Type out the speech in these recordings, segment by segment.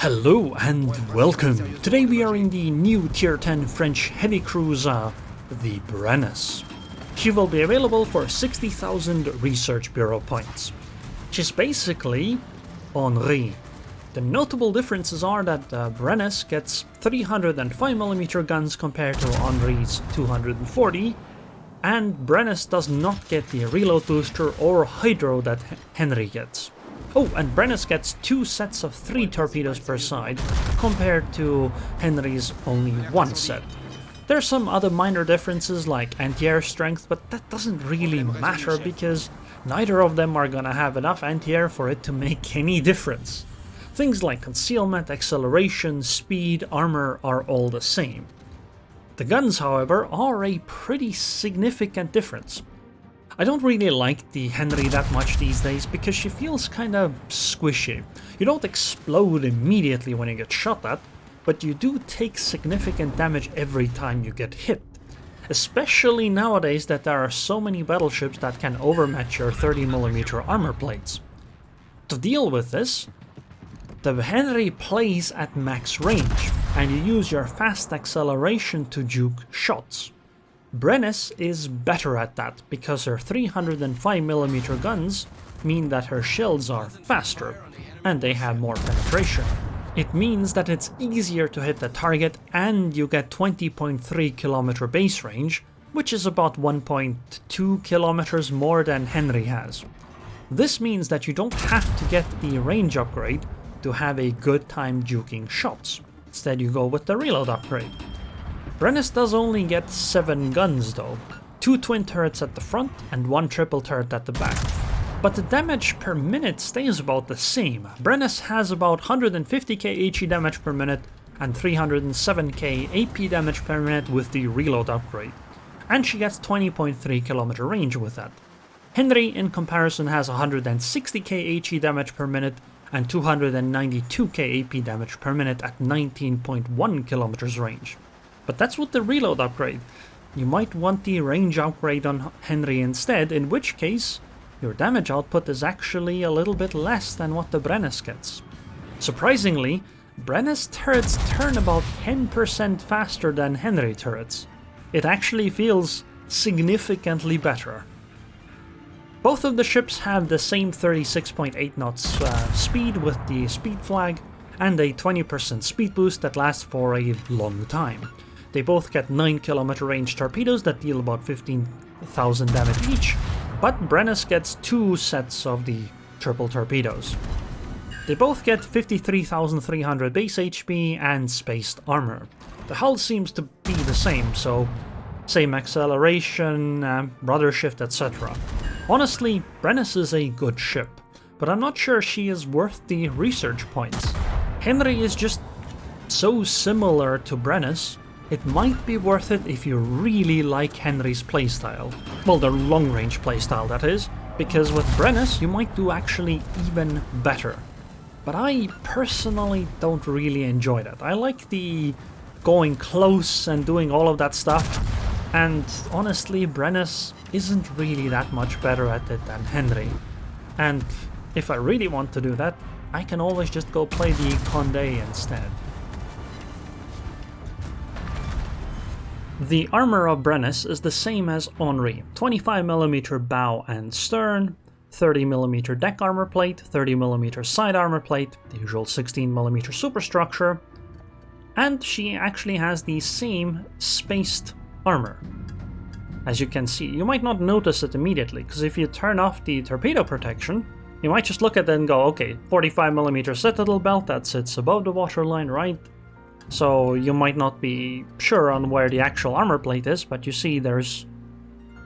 Hello and welcome! Today we are in the new Tier 10 French heavy cruiser, the Brennus. She will be available for 60,000 Research Bureau points. She's basically Henri. The notable differences are that Brennus gets 305mm guns compared to Henri's 240, and Brennus does not get the reload booster or hydro that Henri gets. Oh, and Brennus gets 2 sets of 3 torpedoes per side, compared to Henri's only 1 set. There's some other minor differences like anti-air strength, but that doesn't really matter because neither of them are gonna have enough anti-air for it to make any difference. Things like concealment, acceleration, speed, armor are all the same. The guns, however, are a pretty significant difference. I don't really like the Henri that much these days because she feels kinda squishy. You don't explode immediately when you get shot at, but you do take significant damage every time you get hit. Especially nowadays that there are so many battleships that can overmatch your 30mm armor plates. To deal with this, the Henri plays at max range, and you use your fast acceleration to juke shots. Brennus is better at that because her 305mm guns mean that her shells are faster and they have more penetration. It means that it's easier to hit the target and you get 20.3 kilometer base range, which is about 1.2 kilometers more than Henri has. This means that you don't have to get the range upgrade to have a good time juking shots. Instead you go with the reload upgrade. Brennus does only get 7 guns though, 2 twin turrets at the front and 1 triple turret at the back. But the damage per minute stays about the same. Brennus has about 150k HE damage per minute and 307k AP damage per minute with the reload upgrade. And she gets 20.3 kilometer range with that. Henri in comparison has 160k HE damage per minute and 292k AP damage per minute at 19.1 kilometers range. But that's with the reload upgrade. You might want the range upgrade on Henri instead, in which case your damage output is actually a little bit less than what the Brennus gets. Surprisingly, Brennus turrets turn about 10% faster than Henri turrets. It actually feels significantly better. Both of the ships have the same 36.8 knots speed with the speed flag and a 20% speed boost that lasts for a long time. They both get 9 kilometer range torpedoes that deal about 15,000 damage each, but Brennus gets 2 sets of the triple torpedoes. They both get 53,300 base HP and spaced armor. The hull seems to be the same, so same acceleration, rudder shift, etc. Honestly, Brennus is a good ship, but I'm not sure she is worth the research points. Henri is just so similar to Brennus. It might be worth it if you really like Henri's playstyle. Well, the long-range playstyle that is, because with Brennus you might do actually even better. But I personally don't really enjoy that. I like the going close and doing all of that stuff, and honestly Brennus isn't really that much better at it than Henri. And if I really want to do that, I can always just go play the Condé instead. The armor of Brennus is the same as Henri, 25mm bow and stern, 30mm deck armor plate, 30mm side armor plate, the usual 16mm superstructure, and she actually has the same spaced armor. As you can see, you might not notice it immediately, because if you turn off the torpedo protection, you might just look at it and go, okay, 45mm citadel belt that sits above the waterline, right? So you might not be sure on where the actual armor plate is, but you see there's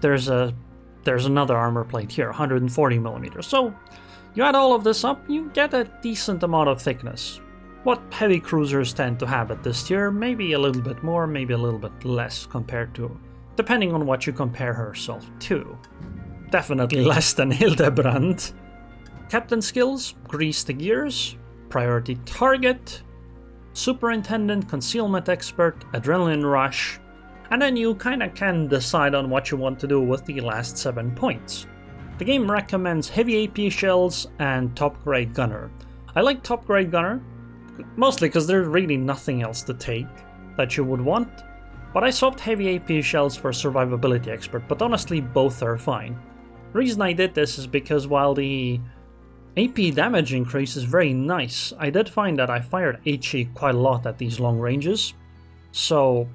another armor plate here, 140mm. So you add all of this up, you get a decent amount of thickness. What heavy cruisers tend to have at this tier, maybe a little bit more, maybe a little bit less compared to, depending on what you compare herself to. Definitely less than Hildebrand. Captain skills, grease the gears, priority target, superintendent, concealment expert, adrenaline rush, and then you kinda can decide on what you want to do with the last 7 points. The game recommends heavy AP shells and top grade gunner. I like top grade gunner Mostly because there's really nothing else to take that you would want. But I swapped heavy AP shells for survivability expert, but honestly both are fine. The reason I did this is because while the AP damage increase is very nice, I did find that I fired HE quite a lot at these long ranges, so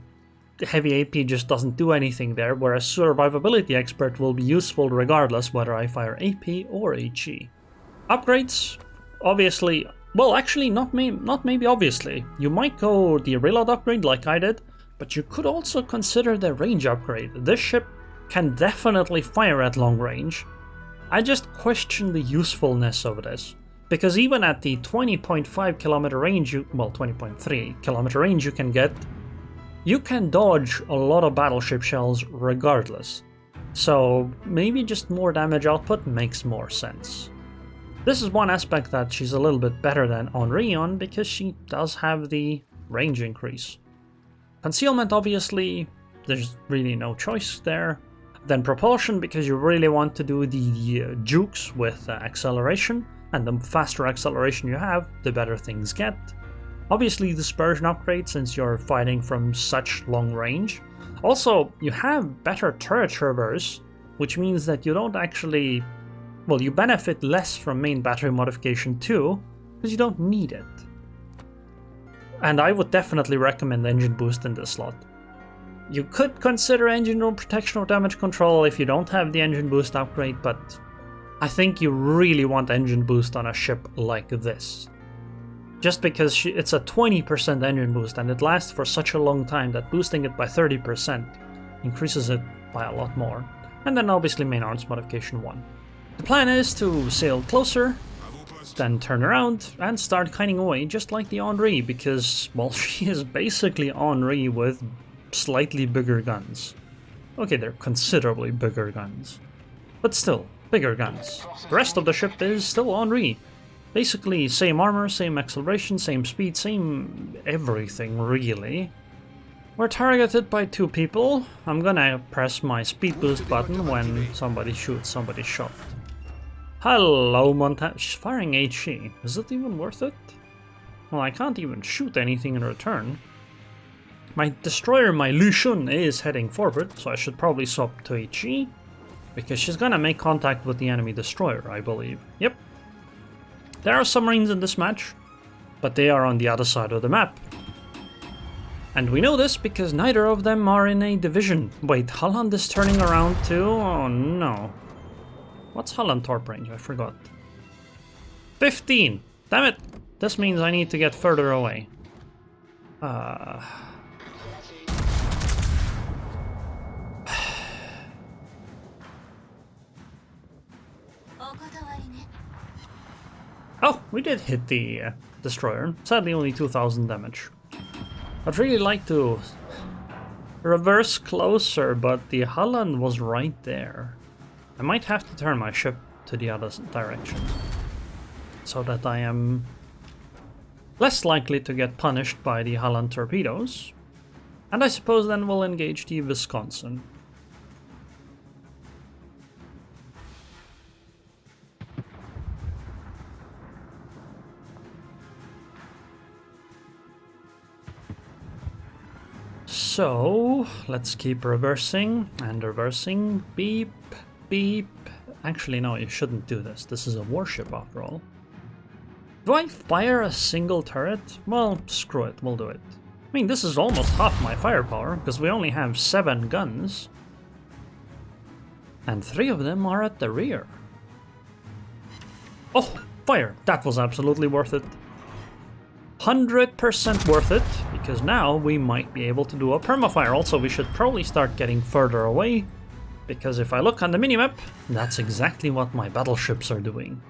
heavy AP just doesn't do anything there, whereas survivability expert will be useful regardless whether I fire AP or HE. Upgrades, obviously, well actually not maybe obviously. You might go the reload upgrade like I did, but you could also consider the range upgrade. This ship can definitely fire at long range. I just question the usefulness of this, because even at the 20.5 kilometer range, 20.3 kilometer range you can dodge a lot of battleship shells regardless. So maybe just more damage output makes more sense. This is one aspect that she's a little bit better than Henri on, because she does have the range increase. Concealment, obviously, there's really no choice there. Then propulsion, because you really want to do the jukes with acceleration, and the faster acceleration you have, the better things get. Obviously dispersion upgrade, since you're fighting from such long range. Also, you have better turret traverse, which means that you don't actually... well, you benefit less from main battery modification too, because you don't need it. And I would definitely recommend engine boost in this slot. You could consider engine room protection or damage control if you don't have the engine boost upgrade, but I think you really want engine boost on a ship like this. Just because it's a 20% engine boost and it lasts for such a long time that boosting it by 30% increases it by a lot more. And then obviously main arms modification 1. The plan is to sail closer, then turn around and start kiting away just like the Henri, because, well, she is basically Henri with slightly bigger guns. Okay, they're considerably bigger guns, but still, bigger guns. The rest of the ship is still Henri. Basically, same armor, same acceleration, same speed, same everything, really. We're targeted by 2 people. I'm gonna press my speed boost button when somebody shoots somebody's shot. Hello, Montana. She's firing HE. Is it even worth it? Well, I can't even shoot anything in return. My destroyer, my Lu Xun, is heading forward, so I should probably swap to HE, because she's gonna make contact with the enemy destroyer, I believe. Yep. There are submarines in this match, but they are on the other side of the map. And we know this because neither of them are in a division. Wait, Holland is turning around too? Oh no. What's Holland torp range? I forgot. 15! Damn it! This means I need to get further away. Oh, we did hit the destroyer. Sadly only 2000 damage. I'd really like to reverse closer, but the Holland was right there. I might have to turn my ship to the other direction, so that I am less likely to get punished by the Holland torpedoes. And I suppose then we'll engage the Wisconsin. So, let's keep reversing and reversing. Beep, beep. Actually, no, you shouldn't do this. This is a warship after all. Do I fire a single turret? Well, screw it, we'll do it. I mean, this is almost half my firepower, because we only have 7 guns. And 3 of them are at the rear. Oh, fire! That was absolutely worth it. 100% worth it, because now we might be able to do a permafire. Also, we should probably start getting further away, because if I look on the minimap, that's exactly what my battleships are doing.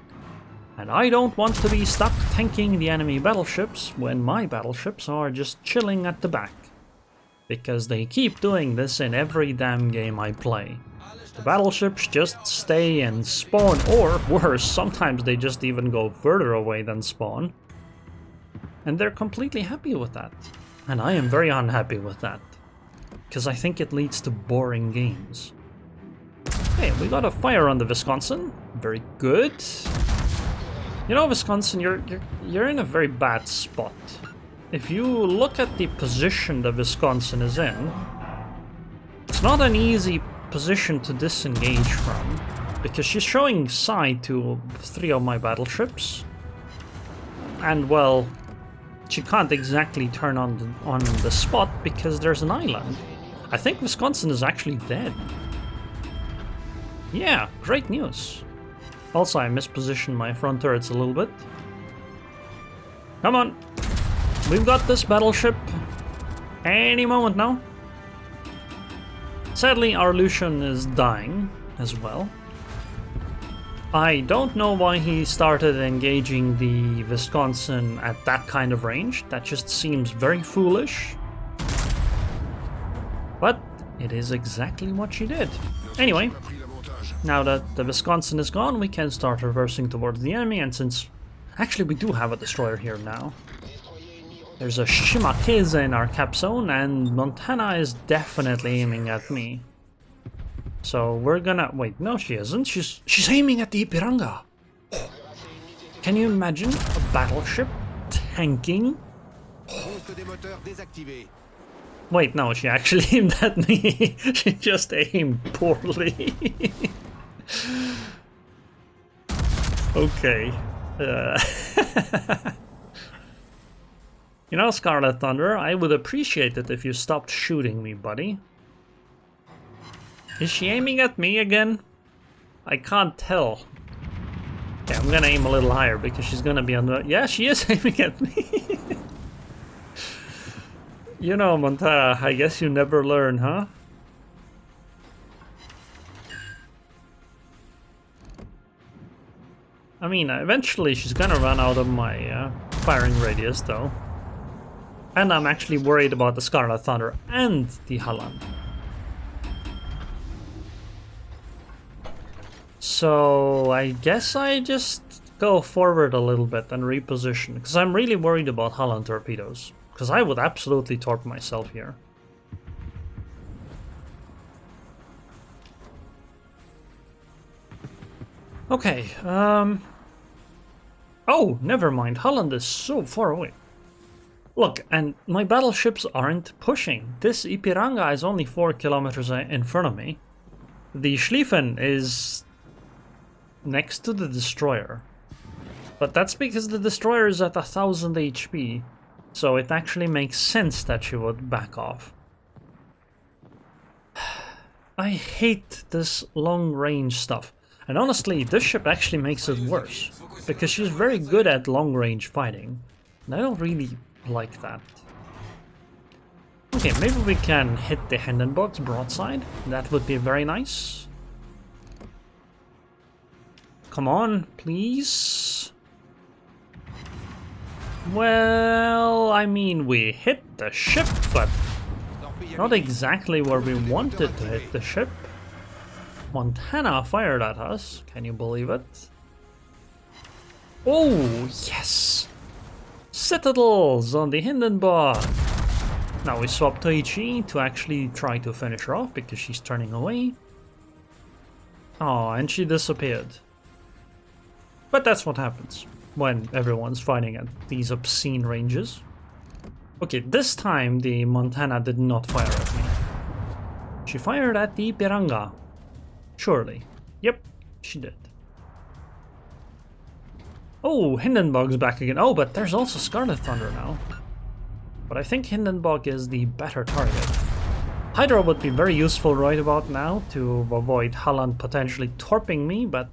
And I don't want to be stuck tanking the enemy battleships when my battleships are just chilling at the back. Because they keep doing this in every damn game I play. The battleships just stay and spawn, or worse, sometimes they just even go further away than spawn. And they're completely happy with that. And I am very unhappy with that, because I think it leads to boring games. Okay, we got a fire on the Wisconsin. Very good. You know, Wisconsin, you're in a very bad spot. If you look at the position that Wisconsin is in, it's not an easy position to disengage from, because she's showing side to 3 of my battleships, and well, she can't exactly turn on the spot because there's an island. I think Wisconsin is actually dead. Yeah, great news. Also, I mispositioned my front turrets a little bit. Come on. We've got this battleship any moment now. Sadly, our Lucian is dying as well. I don't know why he started engaging the Wisconsin at that kind of range. That just seems very foolish. But it is exactly what she did. Anyway, now that the Wisconsin is gone, we can start reversing towards the enemy, and since... Actually, we do have a destroyer here now. There's a Shimakeze in our cap zone, and Montana is definitely aiming at me. So we're gonna... Wait, no she isn't. She's aiming at the Ipiranga. Can you imagine a battleship tanking? Wait, no, she actually aimed at me. She just aimed poorly. Okay. You know, Scarlet Thunder, I would appreciate it if you stopped shooting me, buddy. Is she aiming at me again? I can't tell. Okay, I'm gonna aim a little higher because she's gonna be on the... Yeah, she is aiming at me. You know, Montana, I guess you never learn, huh? I mean, eventually she's gonna run out of my firing radius, though. And I'm actually worried about the Scarlet Thunder and the Holland. So I guess I just go forward a little bit and reposition, because I'm really worried about Holland torpedoes. Because I would absolutely torp myself here. Okay, oh, never mind. Holland is so far away. Look, and my battleships aren't pushing. This Ipiranga is only 4 kilometers in front of me. The Schlieffen is next to the destroyer. But that's because the destroyer is at 1000 HP. So it actually makes sense that she would back off. I hate this long range stuff. And honestly, this ship actually makes it worse. Because she's very good at long range fighting. And I don't really like that. Okay, maybe we can hit the Hindenburg's broadside. That would be very nice. Come on, please. Well, I mean, we hit the ship, but not exactly where we wanted to hit the ship. Montana fired at us. Can you believe it? Oh, yes! Citadels on the Hindenburg. Now we swap to HE to actually try to finish her off because she's turning away. Oh, and she disappeared. But that's what happens when everyone's fighting at these obscene ranges. Okay, this time the Montana did not fire at me. She fired at the Piranga. Surely. Yep, she did. Oh, Hindenburg's back again. Oh, but there's also Scarlet Thunder now. But I think Hindenburg is the better target. Hydra would be very useful right about now to avoid Holland potentially torping me, but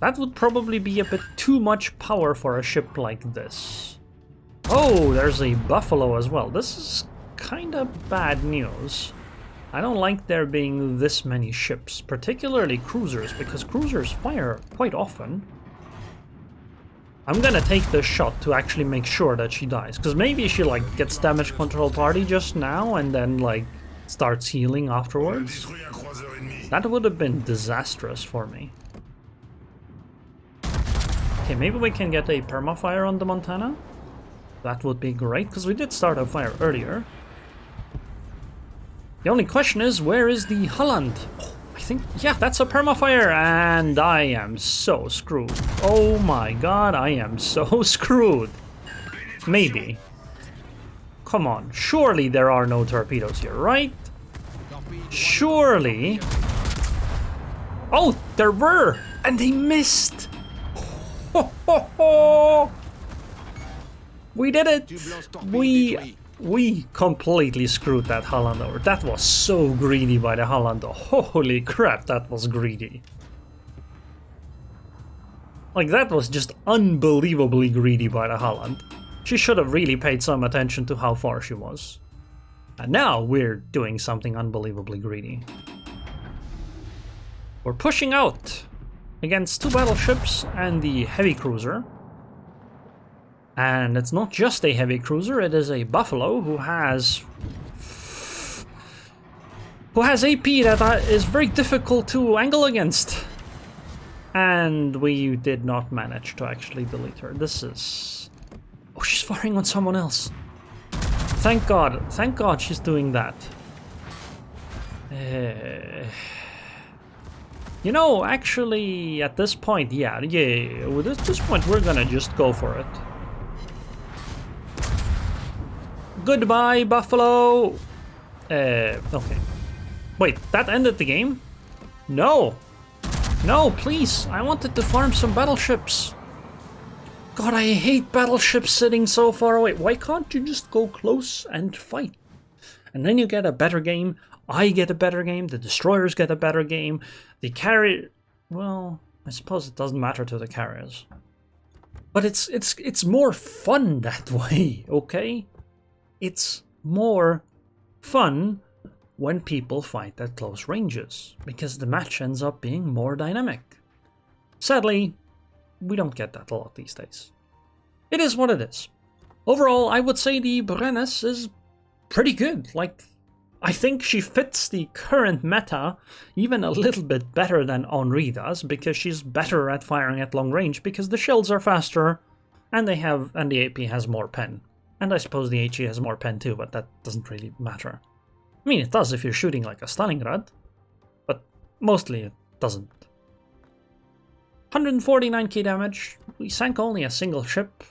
that would probably be a bit too much power for a ship like this. Oh, there's a Buffalo as well. This is kinda bad news. I don't like there being this many ships, particularly cruisers, because cruisers fire quite often. I'm gonna take this shot to actually make sure that she dies, because maybe she like gets damage control party just now and then like starts healing afterwards. That would have been disastrous for me. Okay, maybe we can get a permafire on the Montana. That would be great, because we did start a fire earlier. The only question is, where is the Holland? Oh, I think, yeah, that's a permafire, and I am so screwed. Oh my god, I am so screwed. Maybe. Come on, surely there are no torpedoes here, right? Surely. Oh, there were, and they missed. Ho, ho, ho. We did it. We completely screwed that Holland over. That was so greedy by the Hollander. Holy crap, that was greedy. Like, that was just unbelievably greedy by the Holland. She should have really paid some attention to how far she was. And now we're doing something unbelievably greedy. We're pushing out against 2 battleships and the heavy cruiser. And it's not just a heavy cruiser, it is a Buffalo who has AP that is very difficult to angle against. And we did not manage to actually delete her. This is... Oh, she's firing on someone else. Thank God she's doing that. You know, actually, at this point, yeah, at this point, we're gonna just go for it. Goodbye, Buffalo! Okay. Wait, that ended the game? No! No, please! I wanted to farm some battleships! God, I hate battleships sitting so far away. Why can't you just go close and fight? And then you get a better game, I get a better game, the destroyers get a better game, the carrier... Well, I suppose it doesn't matter to the carriers. But it's more fun that way, okay? It's more fun when people fight at close ranges, because the match ends up being more dynamic. Sadly, we don't get that a lot these days. It is what it is. Overall, I would say the Brennus is pretty good. Like, I think she fits the current meta even a little bit better than Henri does, because she's better at firing at long range, because the shells are faster, and the AP has more pen. And I suppose the HE has more pen too, but that doesn't really matter. I mean, it does if you're shooting like a Stalingrad, but mostly it doesn't. 149k damage, we sank only a single ship.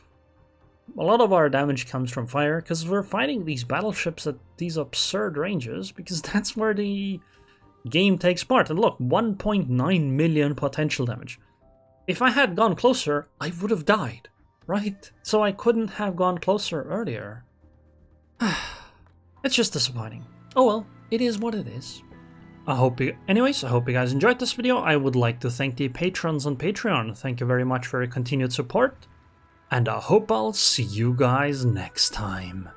A lot of our damage comes from fire, because we're fighting these battleships at these absurd ranges, because that's where the game takes part. And look, 1.9 million potential damage. If I had gone closer, I would have died, right? So I couldn't have gone closer earlier. It's just disappointing. Oh well, it is what it is. Anyways, I hope you guys enjoyed this video. I would like to thank the patrons on Patreon. Thank you very much for your continued support. And I hope I'll see you guys next time.